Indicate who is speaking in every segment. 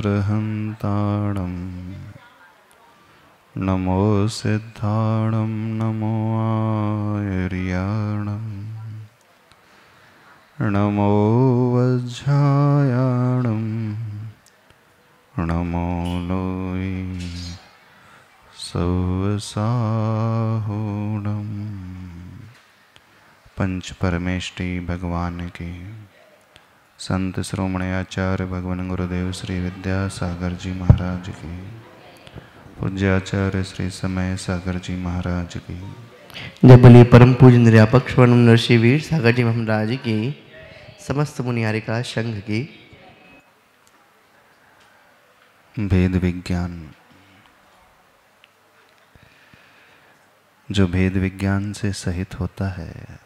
Speaker 1: दुष्टरहन्ताणं नमो सिद्धाणं नमो आर्याणं नमो वज्रायाणं नमो लोई सौसाहुणं। पंच परमेष्टि भगवान की, संत श्रोमणी आचार्य भगवान गुरुदेव श्री विद्यासागर जी महाराज की, पूज्याचार्य श्री समय सागर जी महाराज की,
Speaker 2: जय बोलिए परम पूज्य निर्यापक स्वर्ण नरसिंहवीर सागर जी महाराज की, समस्त मुनियारिका संघ की।
Speaker 1: भेद विज्ञान, जो भेद विज्ञान से सहित होता है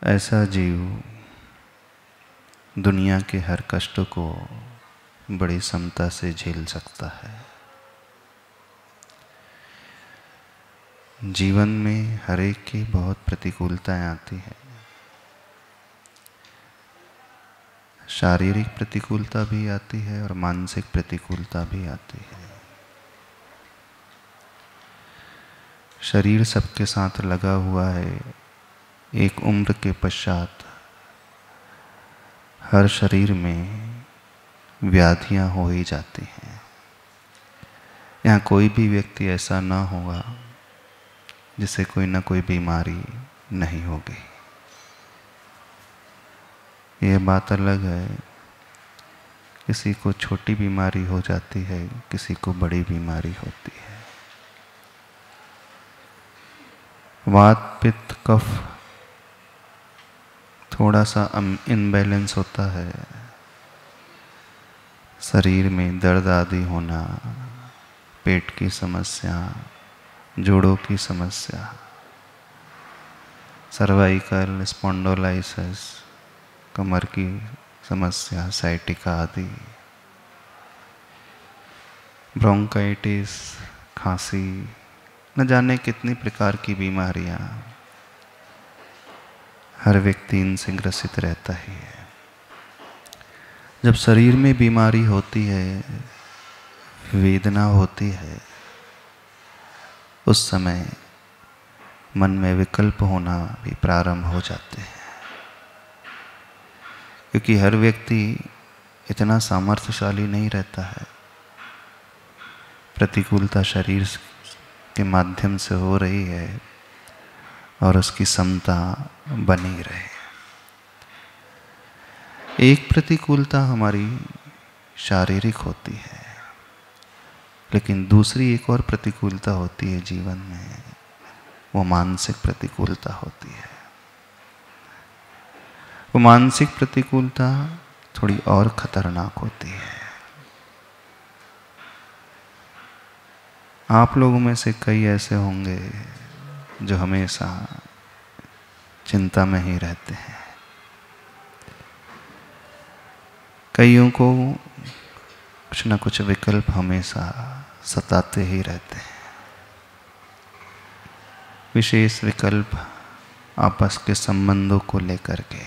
Speaker 1: ऐसा जीव दुनिया के हर कष्ट को बड़ी समता से झेल सकता है। जीवन में हर एक की बहुत प्रतिकूलताएं आती हैं। शारीरिक प्रतिकूलता भी आती है और मानसिक प्रतिकूलता भी आती है। शरीर सबके साथ लगा हुआ है। एक उम्र के पश्चात हर शरीर में व्याधियां हो ही जाती हैं। यहाँ कोई भी व्यक्ति ऐसा ना होगा जिसे कोई ना कोई बीमारी नहीं होगी। ये बात अलग है, किसी को छोटी बीमारी हो जाती है, किसी को बड़ी बीमारी होती है। वात पित्त कफ थोड़ा सा इनबैलेंस होता है। शरीर में दर्द आदि होना, पेट की समस्या, जोड़ों की समस्या, सर्वाइकल स्पॉन्डोलाइसिस, कमर की समस्या, साइटिका आदि, ब्रोंकाइटिस, खांसी, न जाने कितनी प्रकार की बीमारियां, हर व्यक्ति इनसे ग्रसित रहता ही है। जब शरीर में बीमारी होती है, वेदना होती है, उस समय मन में विकल्प होना भी प्रारंभ हो जाते हैं। क्योंकि हर व्यक्ति इतना सामर्थ्यशाली नहीं रहता है। प्रतिकूलता शरीर के माध्यम से हो रही है और उसकी समता बनी रहे। एक प्रतिकूलता हमारी शारीरिक होती है, लेकिन दूसरी एक और प्रतिकूलता होती है जीवन में, वो मानसिक प्रतिकूलता होती है। वो मानसिक प्रतिकूलता थोड़ी और खतरनाक होती है। आप लोगों में से कई ऐसे होंगे जो हमेशा चिंता में ही रहते हैं। कईयों को कुछ न कुछ विकल्प हमेशा सताते ही रहते हैं। विशेष विकल्प आपस के संबंधों को लेकर के,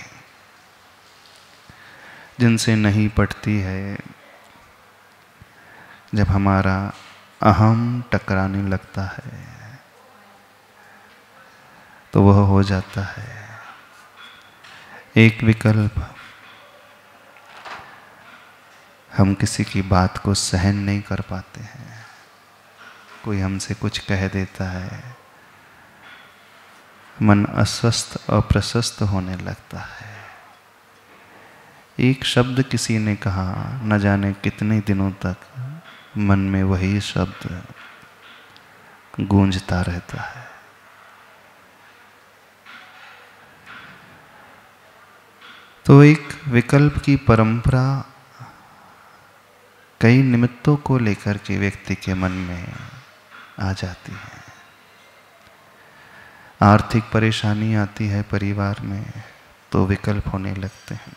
Speaker 1: जिनसे नहीं पटती है। जब हमारा अहम टकराने लगता है तो वह हो जाता है। एक विकल्प, हम किसी की बात को सहन नहीं कर पाते हैं। कोई हमसे कुछ कह देता है, मन अस्वस्थ अप्रशस्त होने लगता है। एक शब्द किसी ने कहा, न जाने कितने दिनों तक मन में वही शब्द गूंजता रहता है। तो एक विकल्प की परंपरा कई निमित्तों को लेकर के व्यक्ति के मन में आ जाती है। आर्थिक परेशानी आती है परिवार में तो विकल्प होने लगते हैं।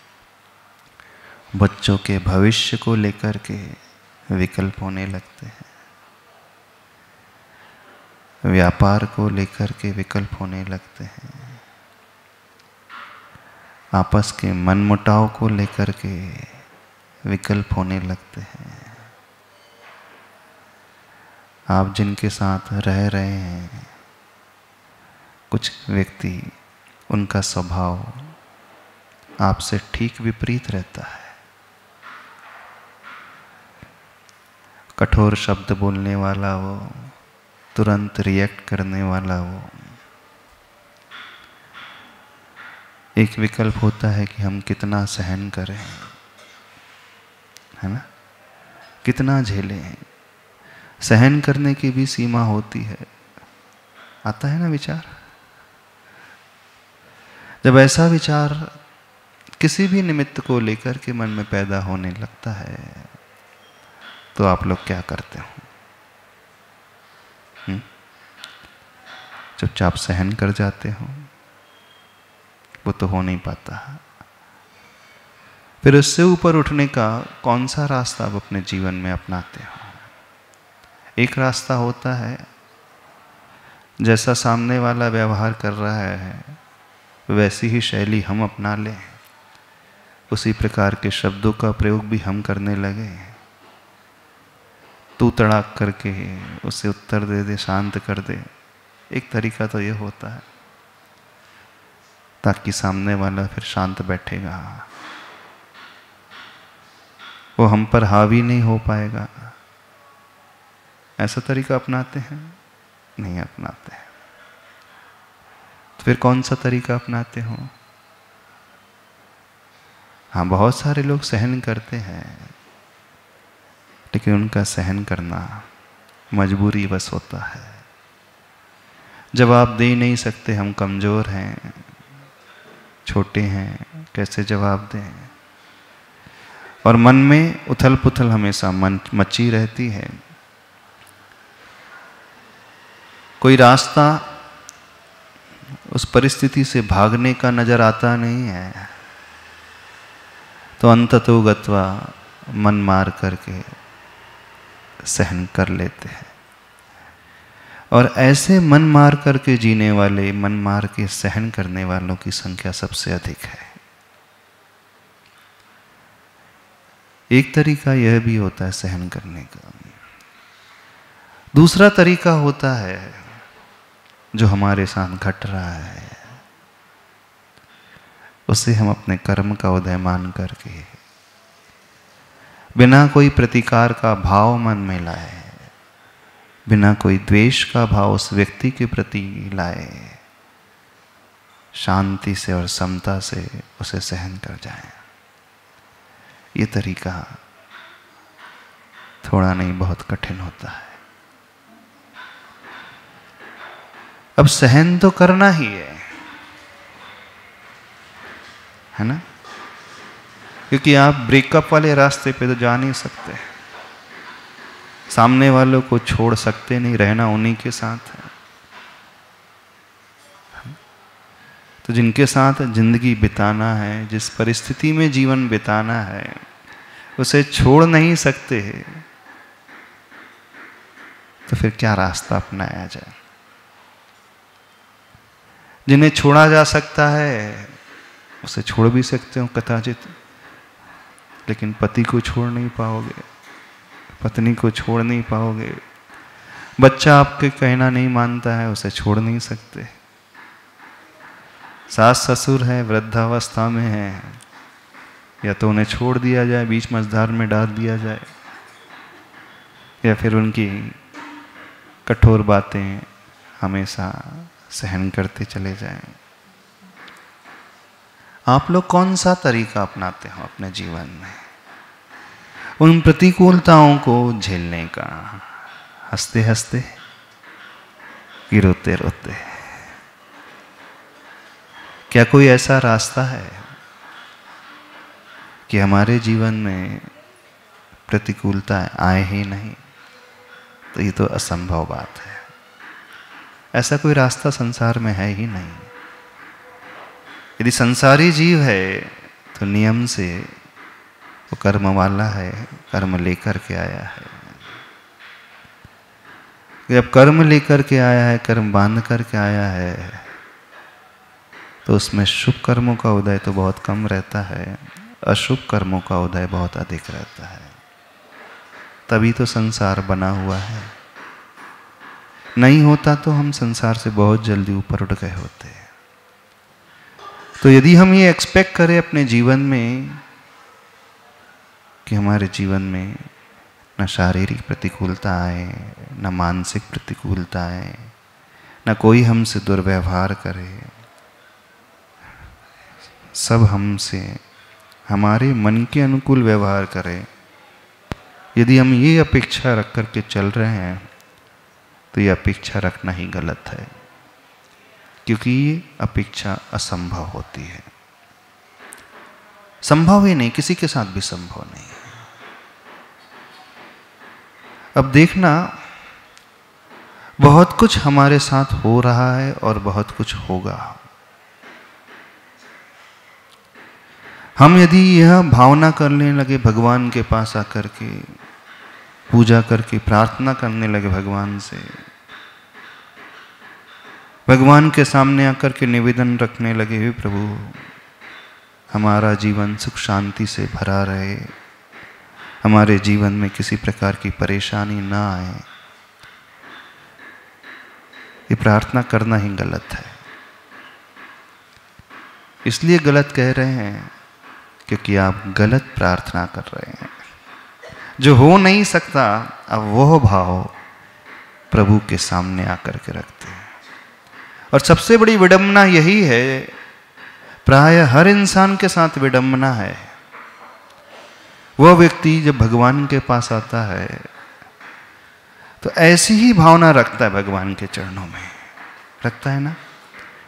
Speaker 1: बच्चों के भविष्य को लेकर के विकल्प होने लगते हैं। व्यापार को लेकर के विकल्प होने लगते हैं। आपस के मनमुटाव को लेकर के विकल्प होने लगते हैं। आप जिनके साथ रह रहे हैं, कुछ व्यक्ति, उनका स्वभाव आपसे ठीक विपरीत रहता है। कठोर शब्द बोलने वाला वो, तुरंत रिएक्ट करने वाला वो। एक विकल्प होता है कि हम कितना सहन करें, है ना, कितना झेलें। सहन करने की भी सीमा होती है। आता है ना विचार। जब ऐसा विचार किसी भी निमित्त को लेकर के मन में पैदा होने लगता है, तो आप लोग क्या करते हो? चुपचाप सहन कर जाते हो? वो तो हो नहीं पाता। फिर उससे ऊपर उठने का कौन सा रास्ता आप अपने जीवन में अपनाते हो? एक रास्ता होता है, जैसा सामने वाला व्यवहार कर रहा है वैसी ही शैली हम अपना लें, उसी प्रकार के शब्दों का प्रयोग भी हम करने लगे, तू तड़ाक करके उसे उत्तर दे दे, शांत कर दे। एक तरीका तो ये होता है, ताकि सामने वाला फिर शांत बैठेगा, वो हम पर हावी नहीं हो पाएगा। ऐसा तरीका अपनाते हैं? नहीं अपनाते हैं। तो फिर कौन सा तरीका अपनाते हो? हाँ, बहुत सारे लोग सहन करते हैं, लेकिन उनका सहन करना मजबूरी बस होता है। जवाब दे नहीं सकते, हम कमज़ोर हैं, छोटे हैं, कैसे जवाब दें। और मन में उथल पुथल हमेशा मची रहती है। कोई रास्ता उस परिस्थिति से भागने का नजर आता नहीं है, तो अंततो गत्वा मन मार करके सहन कर लेते हैं। और ऐसे मन मार करके जीने वाले, मन मार के सहन करने वालों की संख्या सबसे अधिक है। एक तरीका यह भी होता है सहन करने का। दूसरा तरीका होता है जो हमारे साथ घट रहा है, उसे हम अपने कर्म का उदय मान करके बिना कोई प्रतिकार का भाव मन में लाए, बिना कोई द्वेष का भाव उस व्यक्ति के प्रति लाए, शांति से और समता से उसे सहन कर जाएं। ये तरीका थोड़ा नहीं बहुत कठिन होता है। अब सहन तो करना ही है ना, क्योंकि आप ब्रेकअप वाले रास्ते पे तो जा नहीं सकते, सामने वालों को छोड़ सकते नहीं, रहना उन्हीं के साथ है। तो जिनके साथ जिंदगी बिताना है, जिस परिस्थिति में जीवन बिताना है, उसे छोड़ नहीं सकते, तो फिर क्या रास्ता अपनाया जाए? जिन्हें छोड़ा जा सकता है उसे छोड़ भी सकते हो कदाचित, लेकिन पति को छोड़ नहीं पाओगे, पत्नी को छोड़ नहीं पाओगे, बच्चा आपके कहना नहीं मानता है, उसे छोड़ नहीं सकते, सास ससुर है, वृद्धावस्था में है, या तो उन्हें छोड़ दिया जाए, बीच मझधार में डाल दिया जाए, या फिर उनकी कठोर बातें हमेशा सहन करते चले जाएं। आप लोग कौन सा तरीका अपनाते हो अपने जीवन में उन प्रतिकूलताओं को झेलने का? हंसते हंसते कि रोते रोते? क्या कोई ऐसा रास्ता है कि हमारे जीवन में प्रतिकूलता आए ही नहीं? तो ये तो असंभव बात है। ऐसा कोई रास्ता संसार में है ही नहीं। यदि संसारी जीव है तो नियम से वो कर्म वाला है, कर्म लेकर के आया है। जब कर्म लेकर के आया है, कर्म बांध करके आया है, तो उसमें शुभ कर्मों का उदय तो बहुत कम रहता है, अशुभ कर्मों का उदय बहुत अधिक रहता है। तभी तो संसार बना हुआ है। नहीं होता तो हम संसार से बहुत जल्दी ऊपर उठ गए होते हैं। तो यदि हम ये एक्सपेक्ट करें अपने जीवन में कि हमारे जीवन में न शारीरिक प्रतिकूलता आए, न मानसिक प्रतिकूलता आए, न कोई हमसे दुर्व्यवहार करे, सब हमसे हमारे मन के अनुकूल व्यवहार करे, यदि हम ये अपेक्षा रख करके चल रहे हैं तो ये अपेक्षा रखना ही गलत है, क्योंकि ये अपेक्षा असंभव होती है। संभव ही नहीं, किसी के साथ भी संभव नहीं। अब देखना, बहुत कुछ हमारे साथ हो रहा है और बहुत कुछ होगा। हम यदि यह भावना करने लगे, भगवान के पास आकर के पूजा करके प्रार्थना करने लगे भगवान से, भगवान के सामने आकर के निवेदन रखने लगे, हे प्रभु हमारा जीवन सुख शांति से भरा रहे, हमारे जीवन में किसी प्रकार की परेशानी ना आए, ये प्रार्थना करना ही गलत है। इसलिए गलत कह रहे हैं क्योंकि आप गलत प्रार्थना कर रहे हैं। जो हो नहीं सकता, अब वह भाव प्रभु के सामने आकर के रखते हैं। और सबसे बड़ी विडंबना यही है, प्राय हर इंसान के साथ विडंबना है। वह व्यक्ति जब भगवान के पास आता है तो ऐसी ही भावना रखता है, भगवान के चरणों में रखता है ना,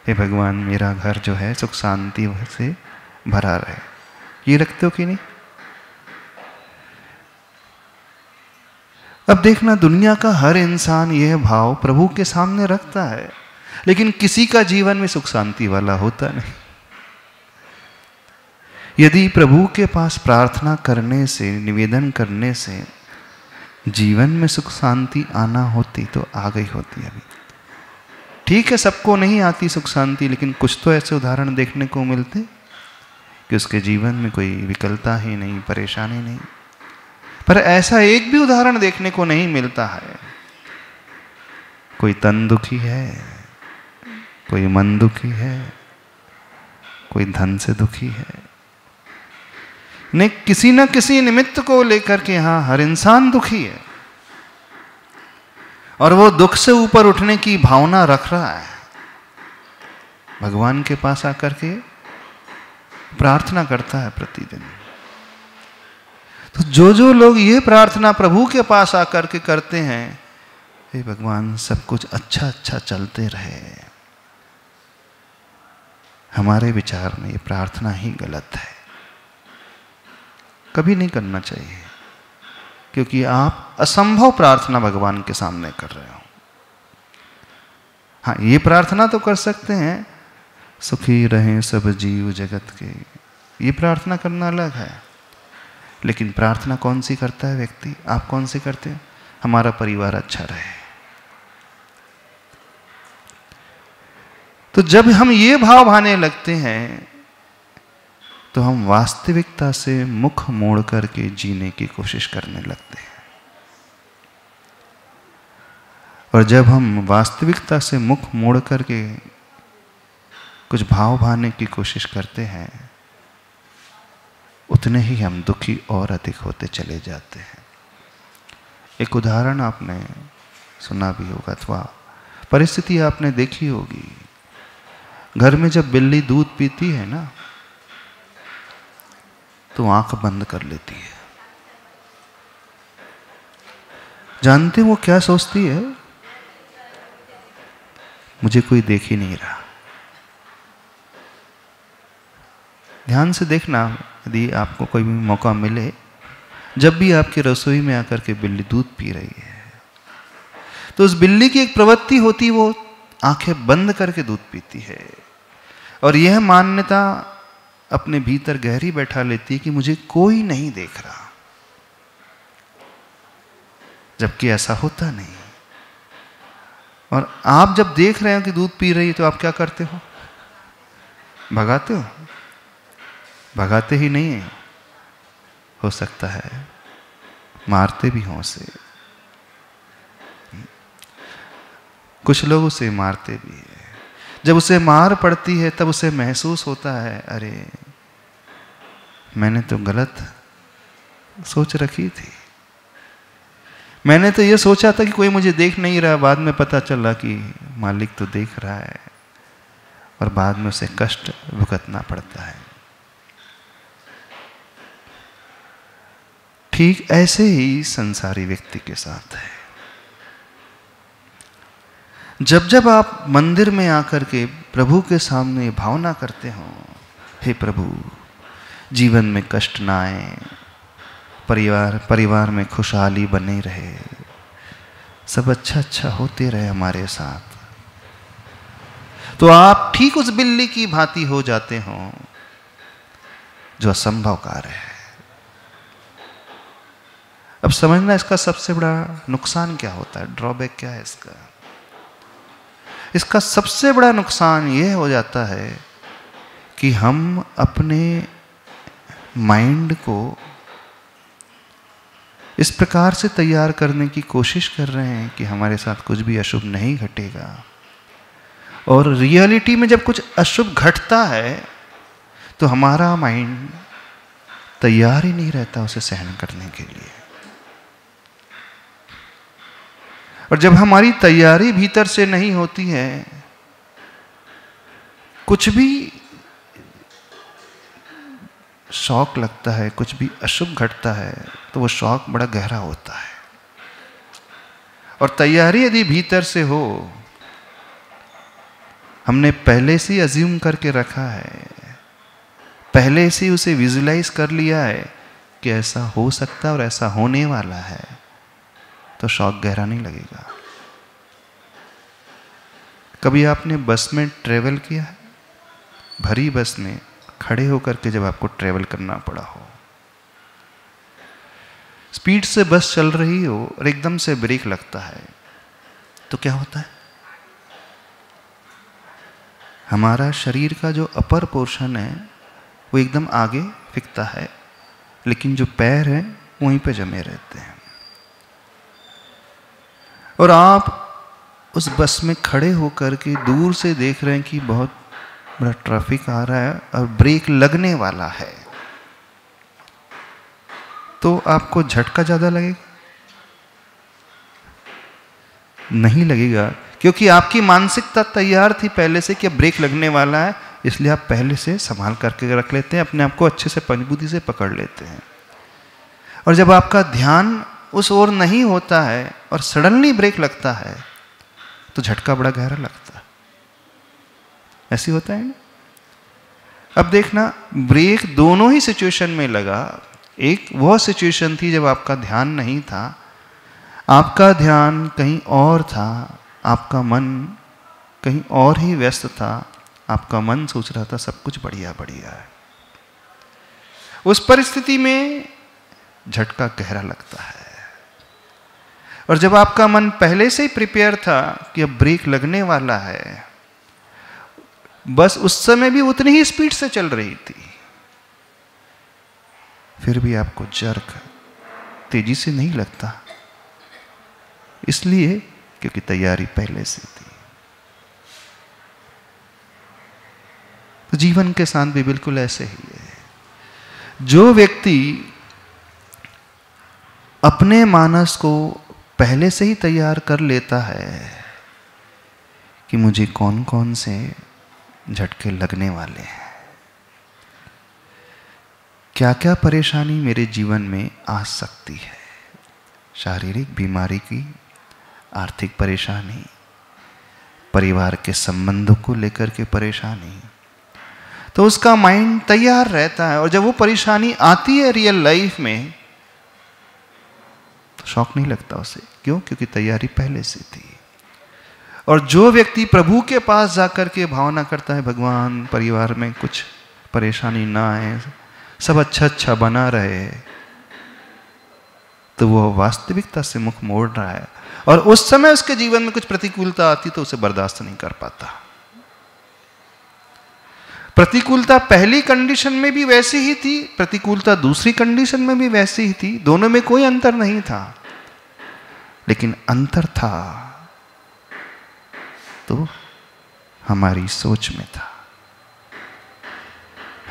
Speaker 1: हे भगवान मेरा घर जो है सुख शांति से भरा रहे। ये रखते हो कि नहीं? अब देखना, दुनिया का हर इंसान यह भाव प्रभु के सामने रखता है, लेकिन किसी का जीवन में सुख शांति वाला होता नहीं। यदि प्रभु के पास प्रार्थना करने से, निवेदन करने से जीवन में सुख शांति आना होती तो आ गई होती। अभी ठीक है, सबको नहीं आती सुख शांति, लेकिन कुछ तो ऐसे उदाहरण देखने को मिलते कि उसके जीवन में कोई विकलता ही नहीं, परेशानी नहीं। पर ऐसा एक भी उदाहरण देखने को नहीं मिलता है। कोई तन दुखी है, कोई मन दुखी है, कोई धन से दुखी है। ने किसी न किसी निमित्त को लेकर के यहां हर इंसान दुखी है और वो दुख से ऊपर उठने की भावना रख रहा है। भगवान के पास आकर के प्रार्थना करता है प्रतिदिन। तो जो लोग ये प्रार्थना प्रभु के पास आकर के करते हैं, हे भगवान सब कुछ अच्छा अच्छा चलते रहे, हमारे विचार में ये प्रार्थना ही गलत है। कभी नहीं करना चाहिए, क्योंकि आप असंभव प्रार्थना भगवान के सामने कर रहे हो। हाँ, ये प्रार्थना तो कर सकते हैं, सुखी रहें सब जीव जगत के, ये प्रार्थना करना अलग है। लेकिन प्रार्थना कौन सी करता है व्यक्ति? आप कौन सी करते हैं? हमारा परिवार अच्छा रहे। तो जब हम ये भाव भाने लगते हैं तो हम वास्तविकता से मुख मोड़ करके जीने की कोशिश करने लगते हैं। और जब हम वास्तविकता से मुख मोड़ करके कुछ भाव भाने की कोशिश करते हैं, उतने ही हम दुखी और अधिक होते चले जाते हैं। एक उदाहरण आपने सुना भी होगा अथवा परिस्थिति आपने देखी होगी। घर में जब बिल्ली दूध पीती है ना, तो आंख बंद कर लेती है। जानते वो क्या सोचती है? मुझे कोई देख ही नहीं रहा। ध्यान से देखना, यदि आपको कोई भी मौका मिले, जब भी आपकी रसोई में आकर के बिल्ली दूध पी रही है, तो उस बिल्ली की एक प्रवृत्ति होती, वो आंखें बंद करके दूध पीती है। और यह मान्यता अपने भीतर गहरी बैठा लेती है कि मुझे कोई नहीं देख रहा, जबकि ऐसा होता नहीं। और आप जब देख रहे हो कि दूध पी रही है, तो आप क्या करते हो? भगाते हो? भगाते ही नहीं है, हो सकता है मारते भी हों उसे, कुछ लोग उसे मारते भी हैं। जब उसे मार पड़ती है तब उसे महसूस होता है, अरे मैंने तो गलत सोच रखी थी, मैंने तो ये सोचा था कि कोई मुझे देख नहीं रहा, बाद में पता चला कि मालिक तो देख रहा है, और बाद में उसे कष्ट भुगतना पड़ता है। ठीक ऐसे ही संसारी व्यक्ति के साथ है। जब जब आप मंदिर में आकर के प्रभु के सामने भावना करते हो, हे प्रभु जीवन में कष्ट ना आए, परिवार में खुशहाली बने रहे, सब अच्छा अच्छा होते रहे हमारे साथ, तो आप ठीक उस बिल्ली की भांति हो जाते हो जो असंभव कार्य है। अब समझना इसका सबसे बड़ा नुकसान क्या होता है, ड्रॉबैक क्या है इसका। इसका सबसे बड़ा नुकसान यह हो जाता है कि हम अपने माइंड को इस प्रकार से तैयार करने की कोशिश कर रहे हैं कि हमारे साथ कुछ भी अशुभ नहीं घटेगा, और रियलिटी में जब कुछ अशुभ घटता है तो हमारा माइंड तैयार ही नहीं रहता उसे सहन करने के लिए। और जब हमारी तैयारी भीतर से नहीं होती है, कुछ भी शौक लगता है, कुछ भी अशुभ घटता है, तो वो शौक बड़ा गहरा होता है। और तैयारी यदि भीतर से हो, हमने पहले से अज्यूम करके रखा है, पहले से उसे विजुलाइज कर लिया है कि ऐसा हो सकता है और ऐसा होने वाला है, तो शौक गहरा नहीं लगेगा। कभी आपने बस में ट्रेवल किया है? भरी बस में खड़े होकर के जब आपको ट्रेवल करना पड़ा हो, स्पीड से बस चल रही हो और एकदम से ब्रेक लगता है, तो क्या होता है? हमारा शरीर का जो अपर पोर्शन है वो एकदम आगे फिकता है, लेकिन जो पैर हैं वहीं पे जमे रहते हैं। और आप उस बस में खड़े होकर के दूर से देख रहे हैं कि बहुत बड़ा ट्रैफिक आ रहा है और ब्रेक लगने वाला है, तो आपको झटका ज़्यादा लगेगा? नहीं लगेगा, क्योंकि आपकी मानसिकता तैयार थी पहले से कि अब ब्रेक लगने वाला है, इसलिए आप पहले से संभाल करके रख लेते हैं, अपने आप को अच्छे से पंचबुद्धि से पकड़ लेते हैं। और जब आपका ध्यान उस ओर नहीं होता है और सडनली ब्रेक लगता है, तो झटका बड़ा गहरा लगता है। ऐसे होता है ना? अब देखना, ब्रेक दोनों ही सिचुएशन में लगा। एक वह सिचुएशन थी जब आपका ध्यान नहीं था, आपका ध्यान कहीं और था, आपका मन कहीं और ही व्यस्त था, आपका मन सोच रहा था सब कुछ बढ़िया बढ़िया है। उस परिस्थिति में झटका गहरा लगता है। और जब आपका मन पहले से ही प्रिपेयर था कि अब ब्रेक लगने वाला है, बस उस समय भी उतनी ही स्पीड से चल रही थी, फिर भी आपको जर्क तेजी से नहीं लगता, इसलिए क्योंकि तैयारी पहले से थी। तो जीवन के साथ भी बिल्कुल ऐसे ही है। जो व्यक्ति अपने मानस को पहले से ही तैयार कर लेता है कि मुझे कौन कौन से झटके लगने वाले हैं, क्या क्या परेशानी मेरे जीवन में आ सकती है, शारीरिक बीमारी की, आर्थिक परेशानी, परिवार के संबंधों को लेकर के परेशानी, तो उसका माइंड तैयार रहता है। और जब वो परेशानी आती है रियल लाइफ में, तो शौक नहीं लगता उसे। क्यों? क्योंकि तैयारी पहले से थी। और जो व्यक्ति प्रभु के पास जाकर के भावना करता है, भगवान परिवार में कुछ परेशानी ना आए, सब अच्छा अच्छा बना रहे, तो वो वास्तविकता से मुख मोड़ रहा है। और उस समय उसके जीवन में कुछ प्रतिकूलता आती तो उसे बर्दाश्त नहीं कर पाता। प्रतिकूलता पहली कंडीशन में भी वैसी ही थी, प्रतिकूलता दूसरी कंडीशन में भी वैसी ही थी, दोनों में कोई अंतर नहीं था। लेकिन अंतर था तो हमारी सोच में था,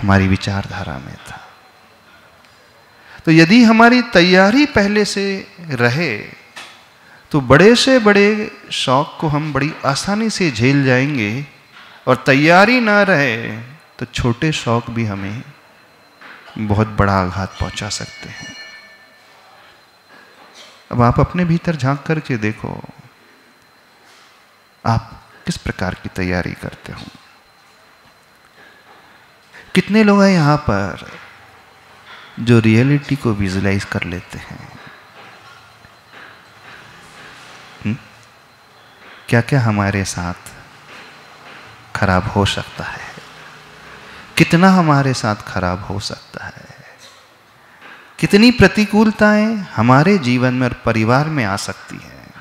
Speaker 1: हमारी विचारधारा में था। तो यदि हमारी तैयारी पहले से रहे तो बड़े से बड़े शौक को हम बड़ी आसानी से झेल जाएंगे, और तैयारी ना रहे तो छोटे शौक भी हमें बहुत बड़ा आघात पहुंचा सकते हैं। अब आप अपने भीतर झांक करके देखो, आप किस प्रकार की तैयारी करते हो। कितने लोग हैं यहां पर जो रियलिटी को विजुलाइज कर लेते हैं। क्या क्या हमारे साथ खराब हो सकता है, कितना हमारे साथ खराब हो सकता है, कितनी प्रतिकूलताएं हमारे जीवन में और परिवार में आ सकती हैं।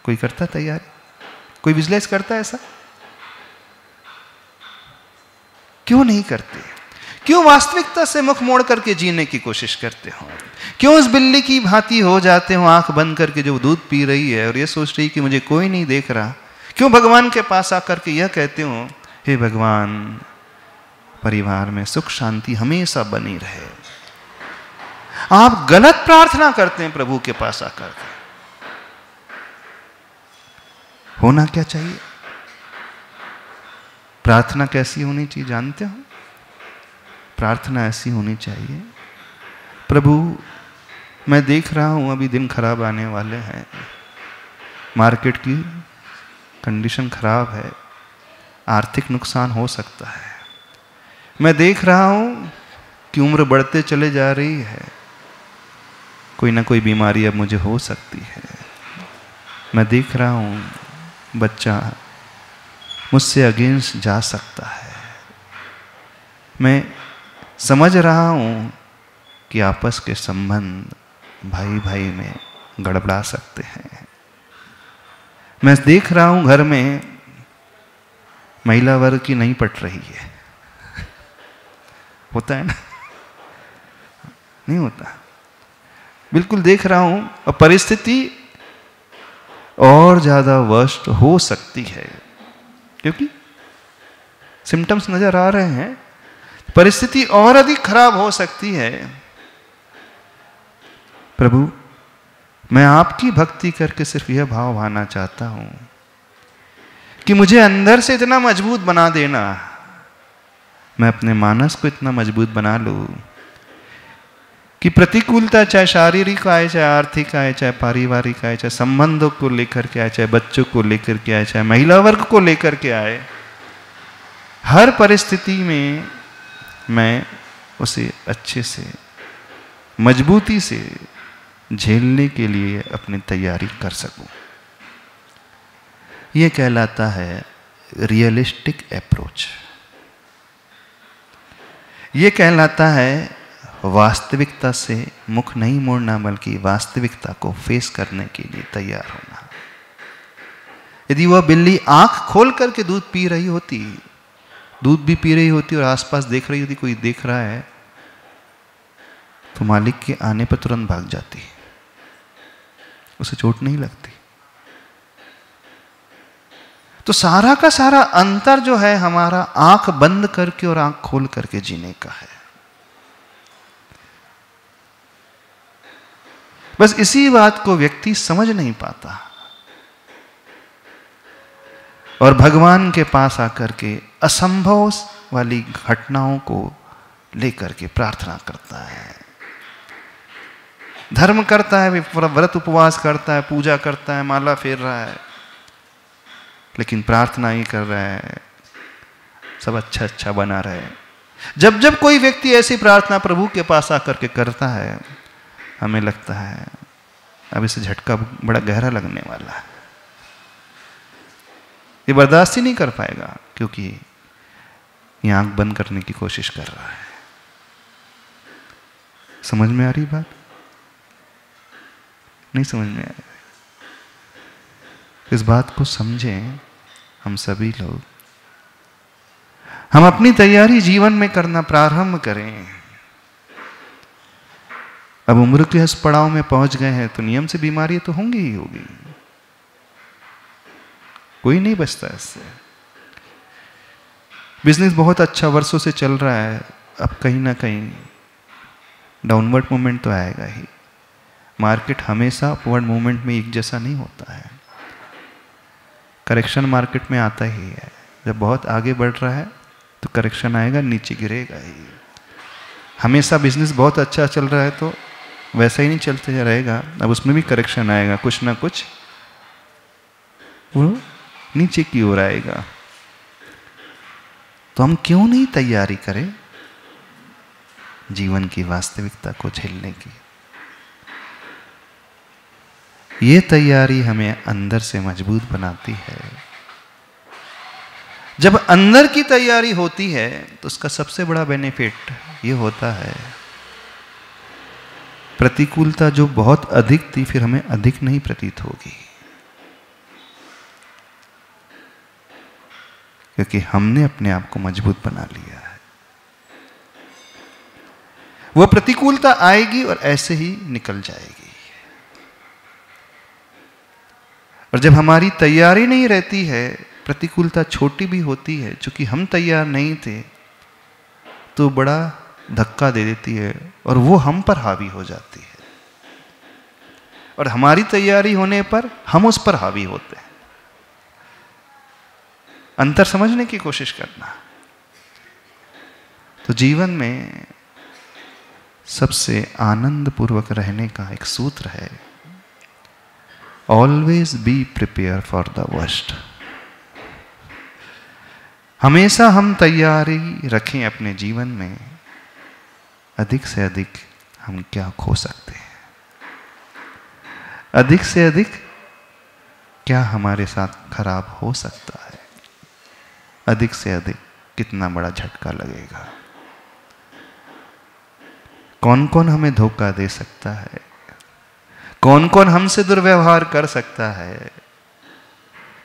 Speaker 1: कोई करता है तैयारी? कोई विजुलाइज करता है ऐसा? क्यों नहीं करते? क्यों वास्तविकता से मुख मोड़ करके जीने की कोशिश करते हो? क्यों उस बिल्ली की भांति हो जाते हो आंख बंद करके जो दूध पी रही है और ये सोच रही कि मुझे कोई नहीं देख रहा? क्यों भगवान के पास आकर के यह कहते हो, हे भगवान परिवार में सुख शांति हमेशा बनी रहे? आप गलत प्रार्थना करते हैं प्रभु के पास आकर के। होना क्या चाहिए? प्रार्थना कैसी होनी चाहिए जानते हो? प्रार्थना ऐसी होनी चाहिए, प्रभु मैं देख रहा हूं अभी दिन खराब आने वाले हैं, मार्केट की कंडीशन खराब है, आर्थिक नुकसान हो सकता है। मैं देख रहा हूं कि उम्र बढ़ते चले जा रही है, कोई ना कोई बीमारी अब मुझे हो सकती है। मैं देख रहा हूं बच्चा मुझसे अगेंस्ट जा सकता है। मैं समझ रहा हूं कि आपस के संबंध भाई भाई में गड़बड़ा सकते हैं। मैं देख रहा हूं घर में महिला वर्ग की नहीं पट रही है। होता है ना? नहीं होता? बिल्कुल देख रहा हूं, और परिस्थिति और ज्यादा वर्स्ट हो सकती है क्योंकि सिम्टम्स नजर आ रहे हैं, परिस्थिति और अधिक खराब हो सकती है। प्रभु मैं आपकी भक्ति करके सिर्फ यह भाव भाना चाहता हूं कि मुझे अंदर से इतना मजबूत बना देना, मैं अपने मानस को इतना मजबूत बना लूं कि प्रतिकूलता चाहे शारीरिक आए, चाहे आर्थिक आए, चाहे पारिवारिक आए, चाहे संबंधों को लेकर के आए, चाहे बच्चों को लेकर के आए, चाहे महिला वर्ग को लेकर के आए, हर परिस्थिति में मैं उसे अच्छे से मजबूती से झेलने के लिए अपनी तैयारी कर सकूं। यह कहलाता है रियलिस्टिक अप्रोच। यह कहलाता है वास्तविकता से मुख नहीं मोड़ना, बल्कि वास्तविकता को फेस करने के लिए तैयार होना। यदि वह बिल्ली आंख खोल करके दूध पी रही होती, दूध भी पी रही होती और आसपास देख रही होती कोई देख रहा है, तो मालिक के आने पर तुरंत भाग जाती, उसे चोट नहीं लगती। तो सारा का सारा अंतर जो है हमारा आंख बंद करके और आंख खोल करके जीने का है। बस इसी बात को व्यक्ति समझ नहीं पाता और भगवान के पास आकर के असंभव वाली घटनाओं को लेकर के प्रार्थना करता है, धर्म करता है, व्रत उपवास करता है, पूजा करता है, माला फेर रहा है, लेकिन प्रार्थना ही कर रहा है सब अच्छा अच्छा बना रहे। जब जब कोई व्यक्ति ऐसी प्रार्थना प्रभु के पास आकर के करता है, हमें लगता है अब इसे झटका बड़ा गहरा लगने वाला है, ये बर्दाश्त ही नहीं कर पाएगा, क्योंकि ये आंख बंद करने की कोशिश कर रहा है। समझ में आ रही बात? नहीं समझ में आ रही? इस बात को समझें हम सभी लोग हम अपनी तैयारी जीवन में करना प्रारंभ करें। अब उम्र के इस पड़ाव में पहुंच गए हैं तो नियम से बीमारी तो होंगी ही होगी, कोई नहीं बचता इससे। बिजनेस बहुत अच्छा वर्षों से चल रहा है, अब कहीं ना कहीं डाउनवर्ड मूवमेंट तो आएगा ही। मार्केट हमेशा अपवर्ड मूवमेंट में एक जैसा नहीं होता है, करेक्शन मार्केट में आता ही है। जब बहुत आगे बढ़ रहा है तो करेक्शन आएगा, नीचे गिरेगा ही। हमेशा बिजनेस बहुत अच्छा चल रहा है तो वैसा ही नहीं चलते रहेगा, अब उसमें भी करेक्शन आएगा, कुछ ना कुछ वो नीचे की ओर आएगा। तो हम क्यों नहीं तैयारी करें जीवन की वास्तविकता को झेलने की। ये तैयारी हमें अंदर से मजबूत बनाती है। जब अंदर की तैयारी होती है तो उसका सबसे बड़ा बेनिफिट ये होता है, प्रतिकूलता जो बहुत अधिक थी फिर हमें अधिक नहीं प्रतीत होगी, क्योंकि हमने अपने आप को मजबूत बना लिया है। वह प्रतिकूलता आएगी और ऐसे ही निकल जाएगी। और जब हमारी तैयारी नहीं रहती है, प्रतिकूलता छोटी भी होती है, चूंकि हम तैयार नहीं थे तो बड़ा धक्का दे देती है और वो हम पर हावी हो जाती है। और हमारी तैयारी होने पर हम उस पर हावी होते हैं। अंतर समझने की कोशिश करना। तो जीवन में सबसे आनंद पूर्वक रहने का एक सूत्र है, always be prepare for the worst. हमेशा हम तैयारी रखें अपने जीवन में, अधिक से अधिक हम क्या खो सकते हैं, अधिक से अधिक क्या हमारे साथ खराब हो सकता है, अधिक से अधिक कितना बड़ा झटका लगेगा, कौन कौन हमें धोखा दे सकता है, कौन कौन हमसे दुर्व्यवहार कर सकता है,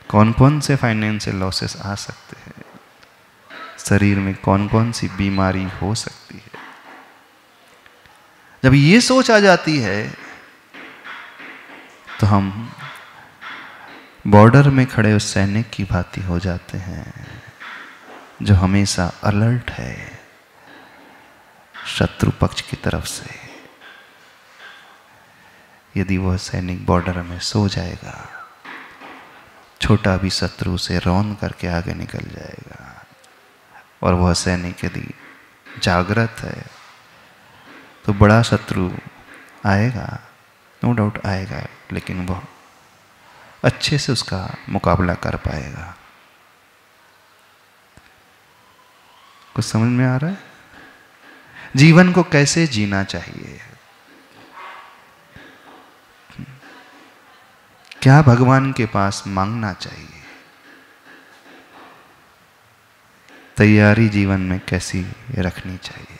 Speaker 1: कौन कौन से फाइनेंशियल लॉसेस आ सकते हैं, शरीर में कौन कौन सी बीमारी हो सकती है। जब ये सोच आ जाती है तो हम बॉर्डर में खड़े उस सैनिक की भांति हो जाते हैं जो हमेशा अलर्ट है शत्रु पक्ष की तरफ से। यदि वह सैनिक बॉर्डर में सो जाएगा, छोटा भी शत्रु से रौंद करके आगे निकल जाएगा। और वह सैनिक यदि जागृत है तो बड़ा शत्रु आएगा, नो डाउट आएगा, लेकिन वह अच्छे से उसका मुकाबला कर पाएगा। कुछ समझ में आ रहा है? जीवन को कैसे जीना चाहिए, क्या भगवान के पास मांगना चाहिए, तैयारी जीवन में कैसी रखनी चाहिए,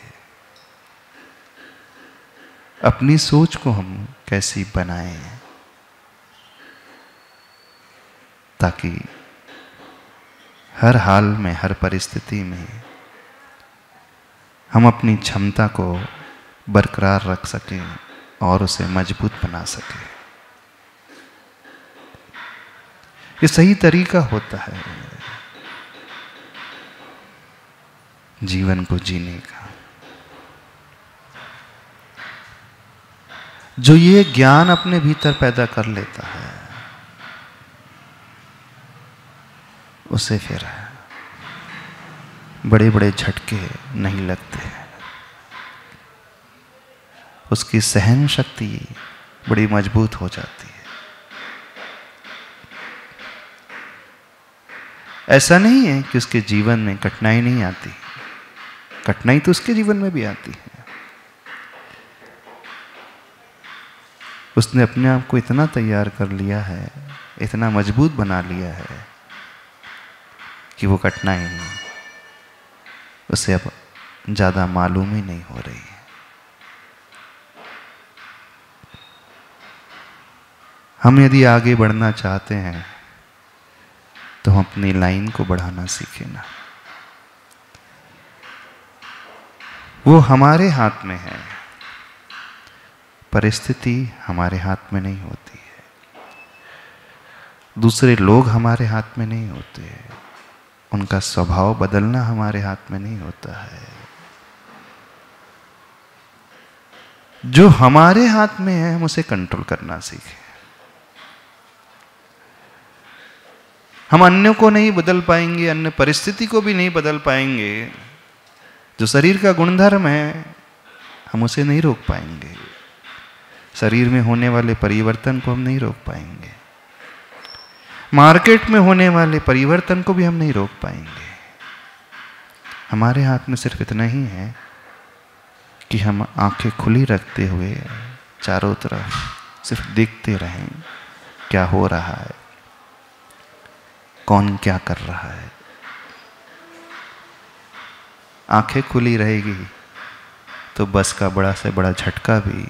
Speaker 1: अपनी सोच को हम कैसी बनाएं ताकि हर हाल में, हर परिस्थिति में हम अपनी क्षमता को बरकरार रख सकें और उसे मजबूत बना सकें। ये सही तरीका होता है जीवन को जीने का। जो ये ज्ञान अपने भीतर पैदा कर लेता है उसे फिर बड़े बड़े झटके नहीं लगते, उसकी सहन शक्ति बड़ी मजबूत हो जाती है। ऐसा नहीं है कि उसके जीवन में कठिनाई नहीं आती, कठिनाई तो उसके जीवन में भी आती है। उसने अपने आप को इतना तैयार कर लिया है, इतना मजबूत बना लिया है कि वो कठिनाई उसे अब ज़्यादा मालूम ही नहीं हो रही है। हम यदि आगे बढ़ना चाहते हैं तो हम अपनी लाइन को बढ़ाना सीखें ना। वो हमारे हाथ में है। परिस्थिति हमारे हाथ में नहीं होती है, दूसरे लोग हमारे हाथ में नहीं होते, उनका स्वभाव बदलना हमारे हाथ में नहीं होता है। जो हमारे हाथ में है हम उसे कंट्रोल करना सीखें। हम अन्यों को नहीं बदल पाएंगे, अन्य परिस्थिति को भी नहीं बदल पाएंगे। जो शरीर का गुणधर्म है हम उसे नहीं रोक पाएंगे। शरीर में होने वाले परिवर्तन को हम नहीं रोक पाएंगे। मार्केट में होने वाले परिवर्तन को भी हम नहीं रोक पाएंगे। हमारे हाथ में सिर्फ इतना ही है कि हम आंखें खुली रखते हुए चारों तरफ सिर्फ देखते रहें क्या हो रहा है, कौन क्या कर रहा है। आंखें खुली रहेगी तो बस का बड़ा से बड़ा झटका भी,